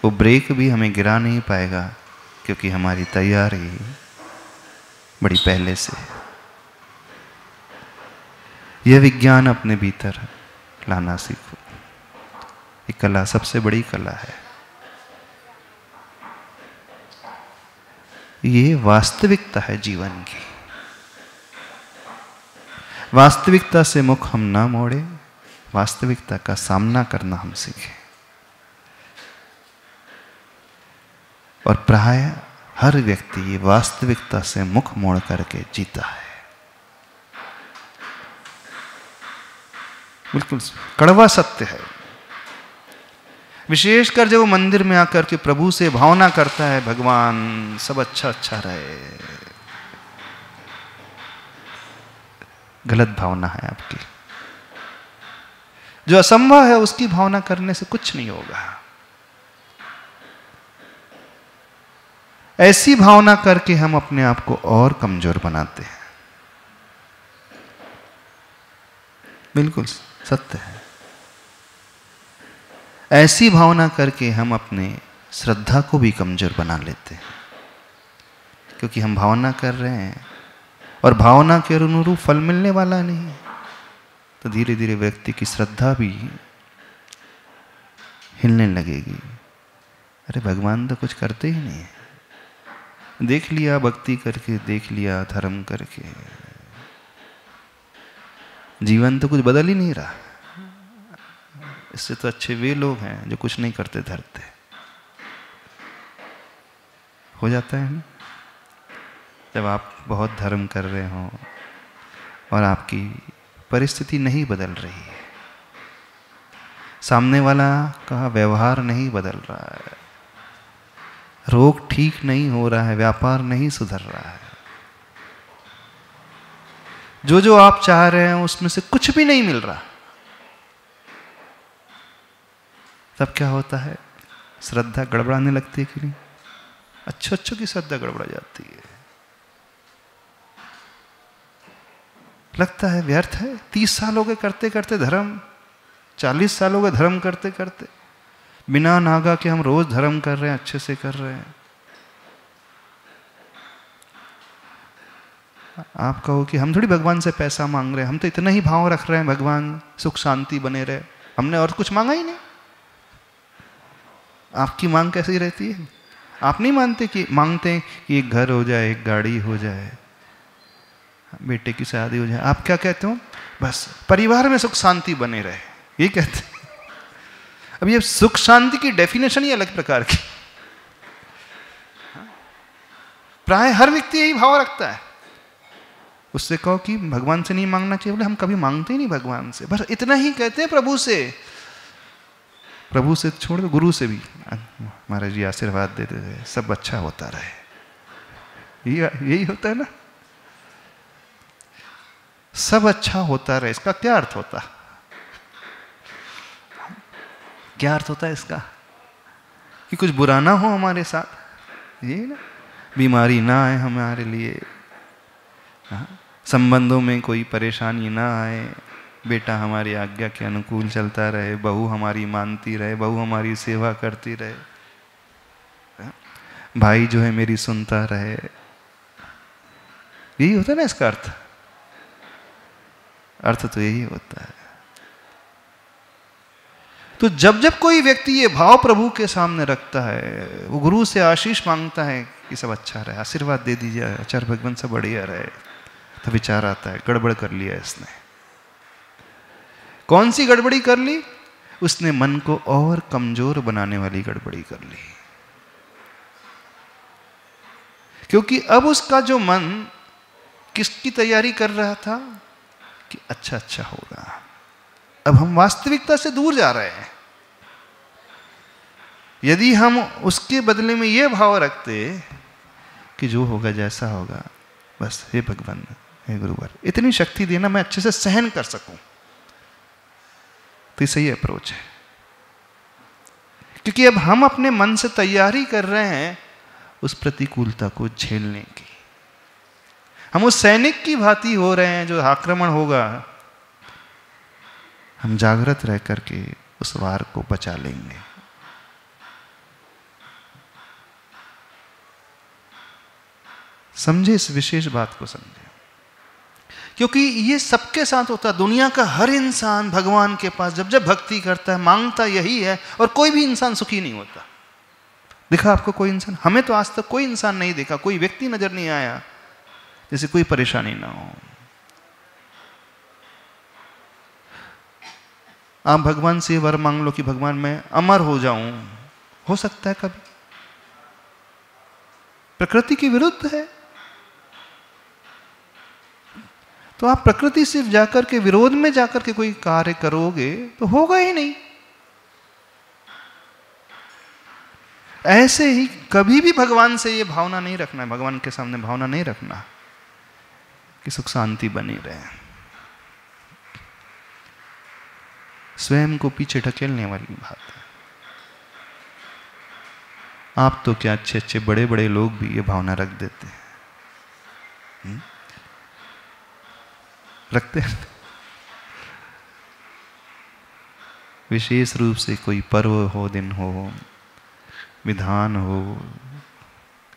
Speaker 1: वो ब्रेक भी हमें गिरा नहीं पाएगा, क्योंकि हमारी तैयारी बड़ी पहले से है। यह विज्ञान अपने भीतर लाना सीखो। ये कला सबसे बड़ी कला है। ये वास्तविकता है जीवन की। वास्तविकता से मुख हम ना मोड़े, वास्तविकता का सामना करना हम सीखें। और प्राय हर व्यक्ति ये वास्तविकता से मुख मोड़ करके जीता है। बिल्कुल कड़वा सत्य है। विशेषकर जब वो मंदिर में आकर के प्रभु से भावना करता है, भगवान सब अच्छा अच्छा रहे। गलत भावना है आपकी। जो असंभव है उसकी भावना करने से कुछ नहीं होगा। ऐसी भावना करके हम अपने आप को और कमजोर बनाते हैं। बिल्कुल सत्य है। ऐसी भावना करके हम अपने श्रद्धा को भी कमजोर बना लेते हैं, क्योंकि हम भावना कर रहे हैं और भावना के अनुरूप फल मिलने वाला नहीं है, तो धीरे धीरे व्यक्ति की श्रद्धा भी हिलने लगेगी। अरे भगवान तो कुछ करते ही नहीं है, देख लिया भक्ति करके, देख लिया धर्म करके, जीवन तो कुछ बदल ही नहीं रहा। इससे तो अच्छे वे लोग हैं जो कुछ नहीं करते धरते। हो जाता है ना, जब आप बहुत धर्म कर रहे हो और आपकी परिस्थिति नहीं बदल रही है, सामने वाला का व्यवहार नहीं बदल रहा है, रोग ठीक नहीं हो रहा है, व्यापार नहीं सुधर रहा है, जो जो आप चाह रहे हैं उसमें से कुछ भी नहीं मिल रहा, तब क्या होता है? श्रद्धा गड़बड़ाने लगती है कि नहीं? अच्छों की श्रद्धा गड़बड़ा जाती है। लगता है व्यर्थ है। 30 साल हो गए करते करते धर्म, 40 साल हो गए धर्म करते करते, बिना नागा के हम रोज धर्म कर रहे हैं, अच्छे से कर रहे हैं। आप कहो कि हम थोड़ी भगवान से पैसा मांग रहे हैं, हम तो इतना ही भाव रख रहे हैं भगवान सुख शांति बने रहे, हमने और कुछ मांगा ही नहीं। आपकी मांग कैसी रहती है? आप नहीं मांगते कि एक घर हो जाए, एक गाड़ी हो जाए, बेटे की शादी हो जाए। आप क्या कहते हो? बस परिवार में सुख शांति बने रहे, ये कहते हैं। अब ये सुख शांति की डेफिनेशन ही अलग प्रकार की। प्राय हर व्यक्ति यही भाव रखता है। उससे कहो कि भगवान से नहीं मांगना चाहिए, बोले हम कभी मांगते ही नहीं भगवान से, बस इतना ही कहते हैं प्रभु से। प्रभु से छोड़ दो, गुरु से भी महाराज जी आशीर्वाद देते थे, सब अच्छा होता रहे। यही होता है ना, सब अच्छा होता रहे। इसका क्या अर्थ होता? क्या अर्थ होता है इसका? कि कुछ बुरा ना हो हमारे साथ, ये ना, बीमारी ना आए हमारे लिए, संबंधों में कोई परेशानी ना आए, बेटा हमारी आज्ञा के अनुकूल चलता रहे, बहू हमारी मानती रहे, बहू हमारी सेवा करती रहे, भाई जो है मेरी सुनता रहे। यही होता है ना इसका अर्थ। अर्थ तो यही होता है। तो जब जब कोई व्यक्ति ये भाव प्रभु के सामने रखता है, वो गुरु से आशीष मांगता है कि सब अच्छा रहे, आशीर्वाद दे दीजिए आचार्य भगवान सब बढ़िया रहे, तो विचार आता है गड़बड़ कर लिया इसने। कौन सी गड़बड़ी कर ली? उसने मन को और कमजोर बनाने वाली गड़बड़ी कर ली। क्योंकि अब उसका जो मन किसकी तैयारी कर रहा था कि अच्छा अच्छा होगा, अब हम वास्तविकता से दूर जा रहे हैं। यदि हम उसके बदले में यह भाव रखते कि जो होगा जैसा होगा, बस हे भगवान, हे गुरुवर, इतनी शक्ति देना मैं अच्छे से सहन कर सकूं, तो सही अप्रोच है। क्योंकि अब हम अपने मन से तैयारी कर रहे हैं उस प्रतिकूलता को झेलने की। हम उस सैनिक की भांति हो रहे हैं जो आक्रमण होगा, हम जागृत रह करके उस वार को बचा लेंगे। समझे, इस विशेष बात को समझे, क्योंकि ये सबके साथ होता है। दुनिया का हर इंसान भगवान के पास जब जब भक्ति करता है, मांगता यही है, और कोई भी इंसान सुखी नहीं होता। दिखा आपको कोई इंसान? हमें तो आज तक कोई इंसान नहीं देखा, कोई व्यक्ति नजर नहीं आया जैसे कोई परेशानी ना हो। आप भगवान से वर मांग लो कि भगवान मैं अमर हो जाऊं, हो सकता है कभी? प्रकृति के विरुद्ध है। तो आप प्रकृति से जाकर के विरोध में जाकर के कोई कार्य करोगे तो होगा ही नहीं। ऐसे ही कभी भी भगवान से ये भावना नहीं रखना है, भगवान के सामने भावना नहीं रखना कि सुख शांति बनी रहे। स्वयं को पीछे ढकेलने वाली बात है। आप तो क्या, अच्छे अच्छे बड़े बड़े लोग भी ये भावना रख देते हैं। रखते हैं। विशेष रूप से कोई पर्व हो, दिन हो, विधान हो,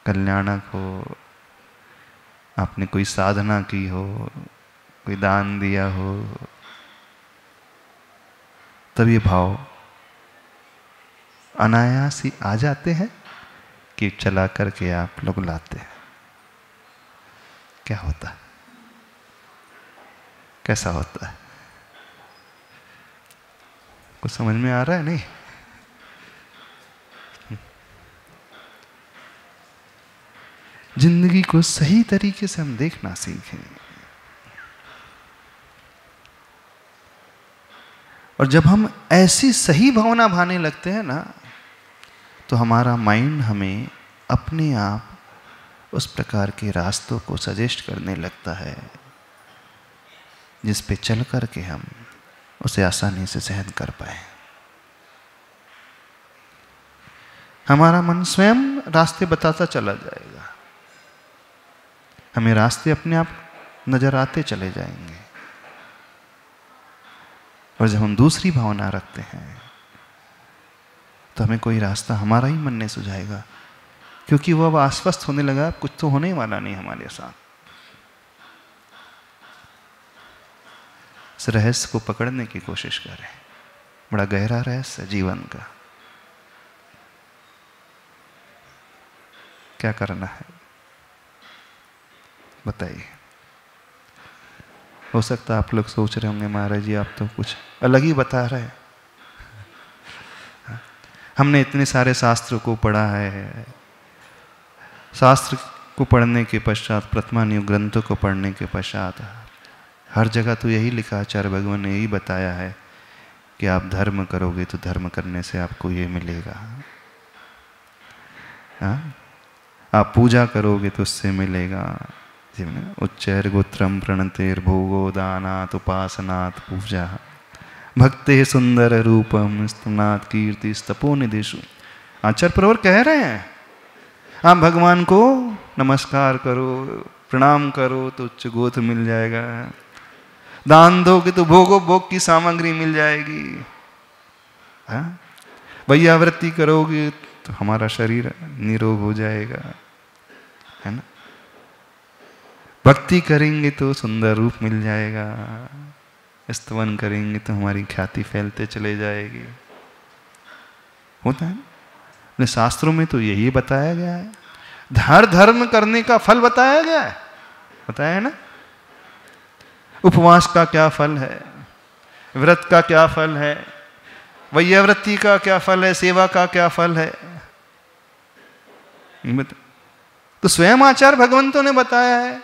Speaker 1: कल्याणक हो, आपने कोई साधना की हो, कोई दान दिया हो, तब ये भाव अनायास ही आ जाते हैं कि चला करके आप लोग लाते हैं। क्या होता है? कैसा होता है? कुछ समझ में आ रहा है? नहीं? जिंदगी को सही तरीके से हम देखना सीखें। और जब हम ऐसी सही भावना भाने लगते हैं ना, तो हमारा माइंड हमें अपने आप उस प्रकार के रास्तों को सजेस्ट करने लगता है जिस पे चल करके हम उसे आसानी से सहन कर पाए। हमारा मन स्वयं रास्ते बताता चला जाएगा, हमें रास्ते अपने आप नजर आते चले जाएंगे। और जब हम दूसरी भावना रखते हैं तो हमें कोई रास्ता हमारा ही मन नहीं सुझाएगा, क्योंकि वो अब आश्वस्त होने लगा कुछ तो होने वाला नहीं हमारे साथ। इस रहस्य को पकड़ने की कोशिश करें। बड़ा गहरा रहस्य जीवन का। क्या करना है बताइए। हो सकता है आप लोग सोच रहे होंगे महाराज जी आप तो कुछ अलग ही बता रहे हैं। हमने इतने सारे शास्त्र को पढ़ा है, शास्त्र को पढ़ने के पश्चात, प्रथमान्युग ग्रंथों को पढ़ने के पश्चात हर जगह तो यही लिखा, आचार्य भगवान ने यही बताया है कि आप धर्म करोगे तो धर्म करने से आपको ये मिलेगा। आप पूजा करोगे तो उससे मिलेगा। उच्चैर गोत्रम प्रणतेर भोगो दानात् उपासनात् पूजा भक्ते सुंदर रूपम स्तनात् कीर्ति स्तपो निदेशु। आचार्य प्रवर कह रहे हैं आप भगवान को नमस्कार करो, प्रणाम करो तो उच्च गोत्र मिल जाएगा, दान दोगे तो भोगो भोग की सामग्री मिल जाएगी, वैयावृत्ति करोगे तो हमारा शरीर निरोग हो जाएगा, है ना। भक्ति करेंगे तो सुंदर रूप मिल जाएगा, स्तवन करेंगे तो हमारी ख्याति फैलते चले जाएगी। होता है ना? शास्त्रों में तो यही बताया गया है, धर्म करने का फल बताया गया है, बताया है ना? उपवास का क्या फल है, व्रत का क्या फल है, वैयावृत्ति का क्या फल है, सेवा का क्या फल है, तो स्वयं आचार्य भगवंतों ने बताया है।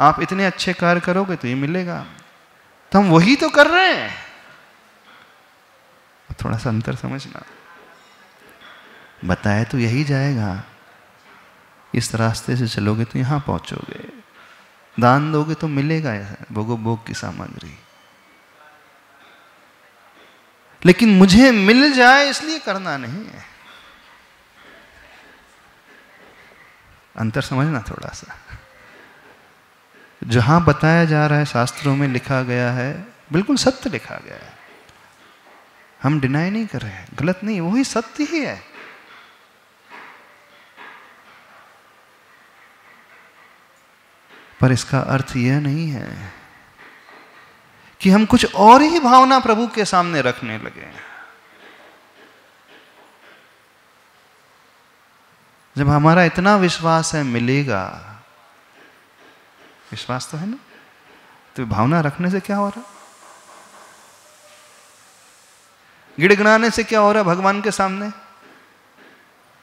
Speaker 1: आप इतने अच्छे कार्य करोगे तो ये मिलेगा, तो हम वही तो कर रहे हैं। थोड़ा सा अंतर समझना, बताया तो यही जाएगा, इस रास्ते से चलोगे तो यहां पहुंचोगे, दान दोगे तो मिलेगा भोगो भोग की सामग्री। लेकिन मुझे मिल जाए इसलिए करना नहीं है। अंतर समझना थोड़ा सा। जहां बताया जा रहा है, शास्त्रों में लिखा गया है, बिल्कुल सत्य लिखा गया है, हम डिनाई नहीं कर रहे हैं, गलत नहीं, वही सत्य ही है। पर इसका अर्थ यह नहीं है कि हम कुछ और ही भावना प्रभु के सामने रखने लगे। जब हमारा इतना विश्वास है मिलेगा, विश्वास तो है ना, तो भावना रखने से क्या हो रहा? गिड़गिड़ाने से क्या हो रहा भगवान के सामने?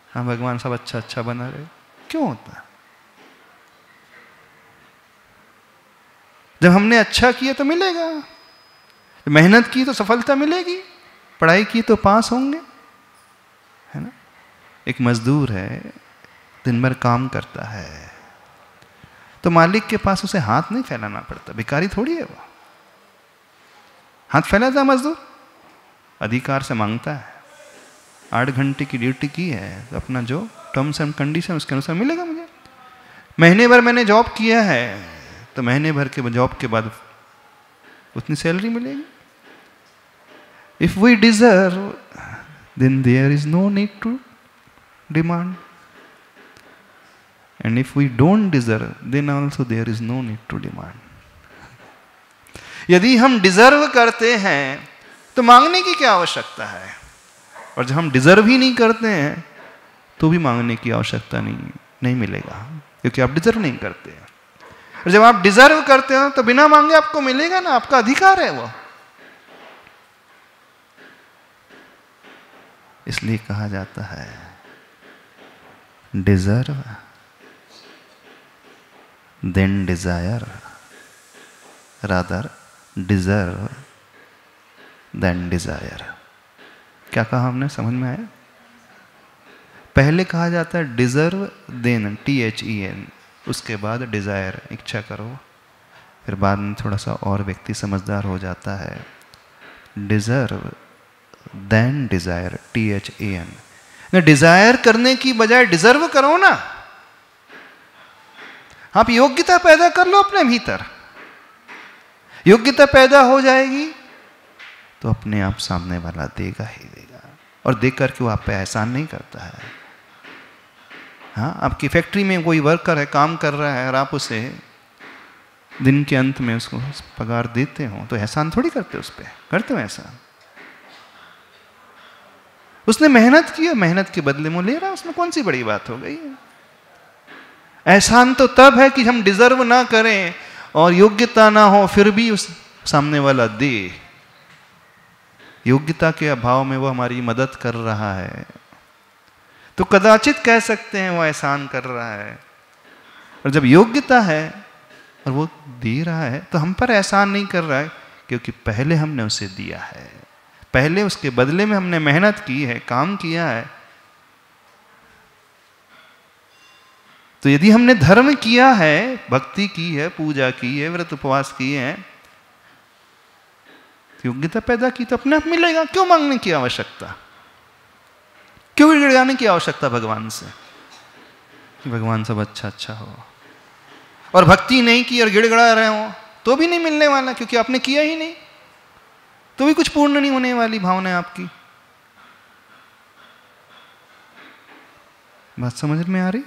Speaker 1: हाँ भगवान सब अच्छा अच्छा बना रहे, क्यों होता? जब हमने अच्छा किया तो मिलेगा, मेहनत की तो सफलता मिलेगी, पढ़ाई की तो पास होंगे, है ना? एक मजदूर है, दिन भर काम करता है, तो मालिक के पास उसे हाथ नहीं फैलाना पड़ता, भिखारी थोड़ी है वो। हाथ फैलाता है मजदूर, अधिकार से मांगता है। 8 घंटे की ड्यूटी की है तो अपना जो टर्म्स एंड कंडीशन उसके अनुसार मिलेगा मुझे। महीने भर मैंने जॉब किया है तो महीने भर के जॉब के बाद उतनी सैलरी मिलेगी। If we deserve then there is no need to demand, and if we don't deserve then also there is no need to demand. यदि हम डिजर्व करते हैं तो मांगने की क्या आवश्यकता है, और जब हम डिजर्व ही नहीं करते हैं तो भी मांगने की आवश्यकता नहीं मिलेगा, क्योंकि आप डिजर्व नहीं करते हैं। और जब आप डिजर्व करते हो तो बिना मांगे आपको मिलेगा ना, आपका अधिकार है वो। इसलिए कहा जाता है deserve then desire, rather deserve than desire। क्या कहा हमने, समझ में आया? पहले कहा जाता है डिजर्व देन, THEN, उसके बाद डिजायर, इच्छा करो, फिर बाद में थोड़ा सा और व्यक्ति समझदार हो जाता है, deserve then desire, THEN। Desire करने की बजाय डिजर्व करो ना। आप योग्यता पैदा कर लो अपने भीतर, योग्यता पैदा हो जाएगी तो अपने आप सामने वाला देगा ही देगा, और देख करके वो आप पे एहसान नहीं करता है। हाँ, आपकी फैक्ट्री में कोई वर्कर है, काम कर रहा है, और आप उसे दिन के अंत में उसको पगार देते हो तो एहसान थोड़ी करते उस पर, करते हो एहसान? उसने मेहनत की, मेहनत के बदले में ले रहा, उसमें कौन सी बड़ी बात हो गई? एहसान तो तब है कि हम डिजर्व ना करें और योग्यता ना हो फिर भी उस सामने वाला दे। योग्यता के अभाव में वो हमारी मदद कर रहा है तो कदाचित कह सकते हैं वो एहसान कर रहा है, और जब योग्यता है और वो दे रहा है तो हम पर एहसान नहीं कर रहा है, क्योंकि पहले हमने उसे दिया है, पहले उसके बदले में हमने मेहनत की है, काम किया है। तो यदि हमने धर्म किया है, भक्ति की है, पूजा की है, व्रत उपवास किए हैं, योग्यता पैदा की तो अपने आप मिलेगा। क्यों मांगने की आवश्यकता, क्यों गिड़गिड़ाने की आवश्यकता भगवान से कि भगवान सब अच्छा अच्छा हो? और भक्ति नहीं की और गिड़गिड़ा रहे हो तो भी नहीं मिलने वाला, क्योंकि आपने किया ही नहीं, तो भी कुछ पूर्ण नहीं होने वाली भावना है आपकी। बात समझ में आ रही?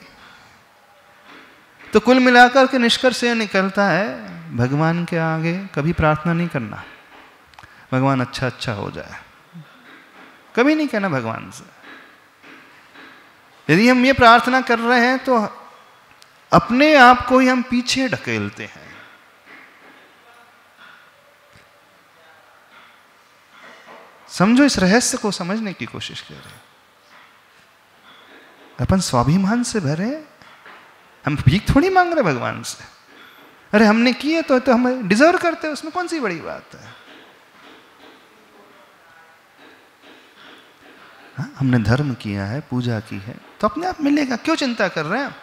Speaker 1: तो कुल मिलाकर के निष्कर्ष यह निकलता है, भगवान के आगे कभी प्रार्थना नहीं करना भगवान अच्छा अच्छा हो जाए, कभी नहीं कहना भगवान से। यदि हम ये प्रार्थना कर रहे हैं तो अपने आप को ही हम पीछे ढकेलते हैं। समझो, इस रहस्य को समझने की कोशिश कर रहे हैं। अपन स्वाभिमान से भरे, हम भीख थोड़ी मांग रहे भगवान से। अरे हमने किए तो हम डिजर्व करते हैं, उसमें कौन सी बड़ी बात है। हाँ, हमने धर्म किया है, पूजा की है, तो अपने आप मिलेगा। क्यों चिंता कर रहे हैं?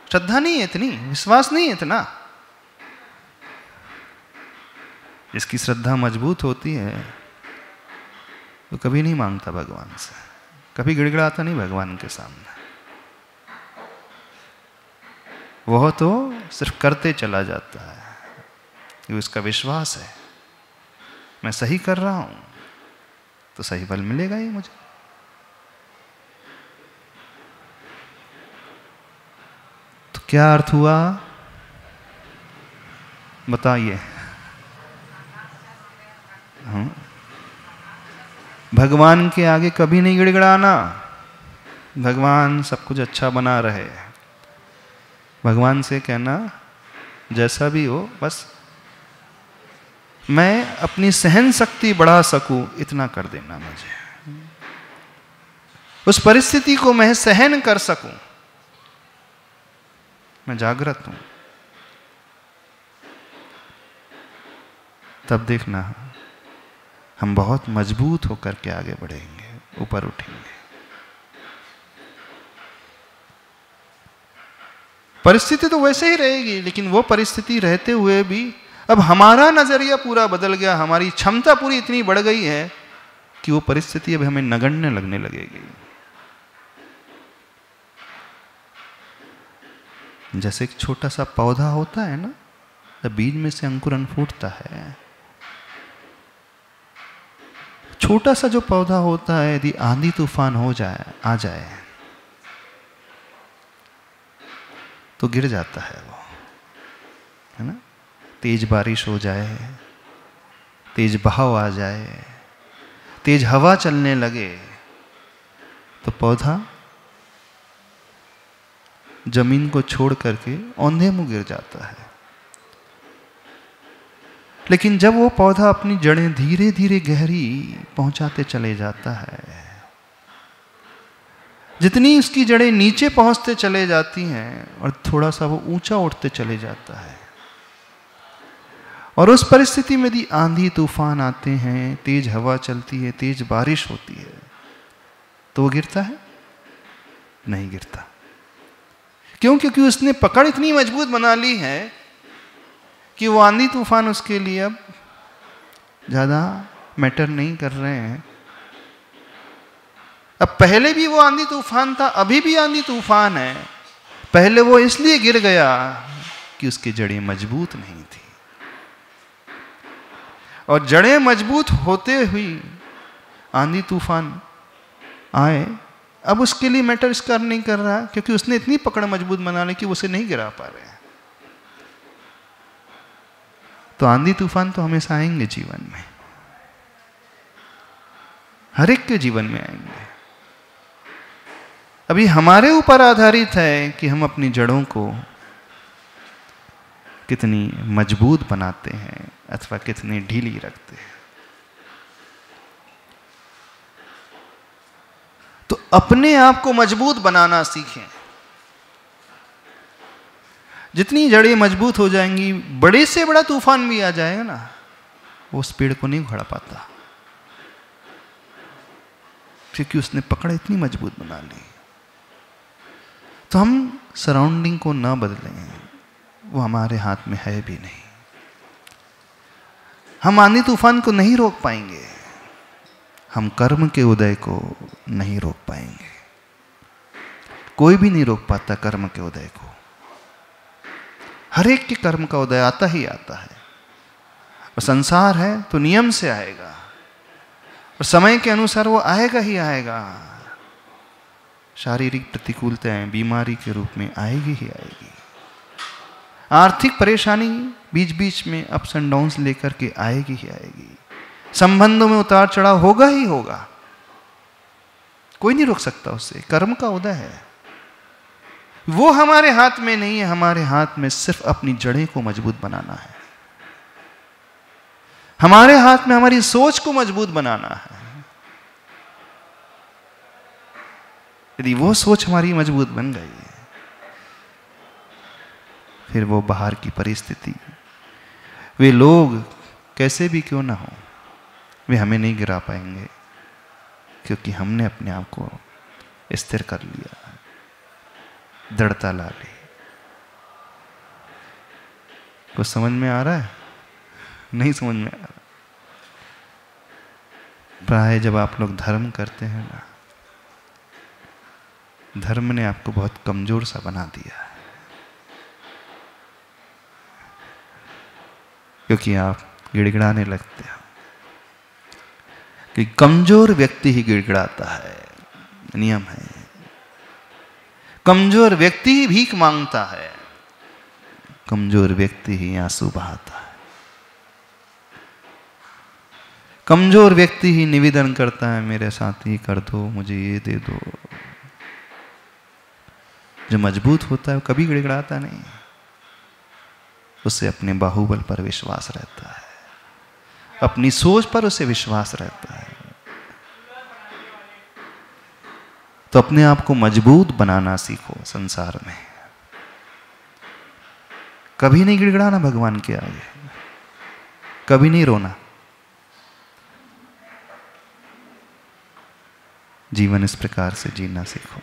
Speaker 1: श्रद्धा नहीं है इतनी, विश्वास नहीं है इतना। जिसकी श्रद्धा मजबूत होती है तो कभी नहीं मांगता भगवान से, कभी गिड़गिड़ाता नहीं भगवान के सामने। वह तो सिर्फ करते चला जाता है, ये उसका विश्वास है, मैं सही कर रहा हूं तो सही फल मिलेगा ही मुझे। तो क्या अर्थ हुआ बताइए? भगवान के आगे कभी नहीं गिड़गिड़ाना। भगवान सब कुछ अच्छा बना रहे। भगवान से कहना जैसा भी हो, बस मैं अपनी सहन शक्ति बढ़ा सकूं इतना कर देना मुझे, उस परिस्थिति को मैं सहन कर सकूं, मैं जागृत हूं। तब देखना हम बहुत मजबूत होकर के आगे बढ़ेंगे, ऊपर उठेंगे। परिस्थिति तो वैसे ही रहेगी, लेकिन वो परिस्थिति रहते हुए भी अब हमारा नजरिया पूरा बदल गया, हमारी क्षमता पूरी इतनी बढ़ गई है कि वो परिस्थिति अब हमें नगण्य लगने लगेगी। जैसे एक छोटा सा पौधा होता है ना, जब बीज में से अंकुरन फूटता है, छोटा सा जो पौधा होता है, यदि आंधी तूफान आ जाए तो गिर जाता है वो, है ना। तेज बारिश हो जाए, तेज बहाव आ जाए, तेज हवा चलने लगे तो पौधा जमीन को छोड़ करके औंधे मुंह गिर जाता है। लेकिन जब वो पौधा अपनी जड़ें धीरे धीरे गहरी पहुंचाते चले जाता है, जितनी उसकी जड़ें नीचे पहुंचते चले जाती हैं और थोड़ा सा वो ऊंचा उठते चले जाता है, और उस परिस्थिति में यदि आंधी तूफान आते हैं, तेज हवा चलती है, तेज बारिश होती है, तो वो गिरता है? नहीं गिरता। क्यों? क्योंकि उसने पकड़ इतनी मजबूत बना ली है कि वो आंधी तूफान उसके लिए अब ज़्यादा मैटर नहीं कर रहे हैं। अब पहले भी वो आंधी तूफान था, अभी भी आंधी तूफान है। पहले वो इसलिए गिर गया कि उसकी जड़ें मजबूत नहीं थी, और जड़ें मजबूत होते हुई आंधी तूफान आए, अब उसके लिए मैटर इसका नहीं कर रहा, क्योंकि उसने इतनी पकड़ मजबूत बना ली कि उसे नहीं गिरा पा रहे हैं। तो आंधी तूफान तो हमेशा आएंगे जीवन में, हर एक के जीवन में आएंगे। अभी हमारे ऊपर आधारित है कि हम अपनी जड़ों को कितनी मजबूत बनाते हैं अथवा कितनी ढीली रखते हैं। तो अपने आप को मजबूत बनाना सीखें। जितनी जड़ें मजबूत हो जाएंगी, बड़े से बड़ा तूफान भी आ जाएगा ना, वो उस पेड़ को नहीं उखाड़ पाता, क्योंकि उसने पकड़ इतनी मजबूत बना ली। तो हम सराउंडिंग को ना बदलें, वो हमारे हाथ में है भी नहीं। हम आंधी तूफान को नहीं रोक पाएंगे, हम कर्म के उदय को नहीं रोक पाएंगे। कोई भी नहीं रोक पाता कर्म के उदय को। हर एक के कर्म का उदय आता ही आता है, और संसार है तो नियम से आएगा, और समय के अनुसार वो आएगा ही आएगा। शारीरिक प्रतिकूलताएं बीमारी के रूप में आएगी ही आएगी, आर्थिक परेशानी बीच बीच में अप्स एंड डाउन्स लेकर के आएगी ही आएगी, संबंधों में उतार चढ़ाव होगा ही होगा। कोई नहीं रोक सकता उससे, कर्म का उदय है। वो हमारे हाथ में नहीं है, हमारे हाथ में सिर्फ अपनी जड़ें को मजबूत बनाना है। हमारे हाथ में हमारी सोच को मजबूत बनाना है। यदि वो सोच हमारी मजबूत बन गई है, फिर वो बाहर की परिस्थिति, वे लोग कैसे भी क्यों ना हो, वे हमें नहीं गिरा पाएंगे, क्योंकि हमने अपने आप को स्थिर कर लिया, दृढ़ता ला ली। कुछ समझ में आ रहा है? नहीं समझ में आ रहा। प्राय जब आप लोग धर्म करते हैं ना, धर्म ने आपको बहुत कमजोर सा बना दिया है, क्योंकि आप गिड़गिड़ाने लगते हो। कि कमजोर व्यक्ति ही गिड़गिड़ाता है, नियम है। कमजोर व्यक्ति ही भीख मांगता है, कमजोर व्यक्ति ही आंसू बहाता है, कमजोर व्यक्ति ही निवेदन करता है, मेरे साथ ही कर दो, मुझे ये दे दो। जो मजबूत होता है वो कभी गिड़गिड़ाता नहीं, उसे अपने बाहुबल पर विश्वास रहता है, अपनी सोच पर उसे विश्वास रहता है। तो अपने आप को मजबूत बनाना सीखो संसार में। कभी नहीं गिड़गिड़ाना भगवान के आगे, कभी नहीं रोना। जीवन इस प्रकार से जीना सीखो।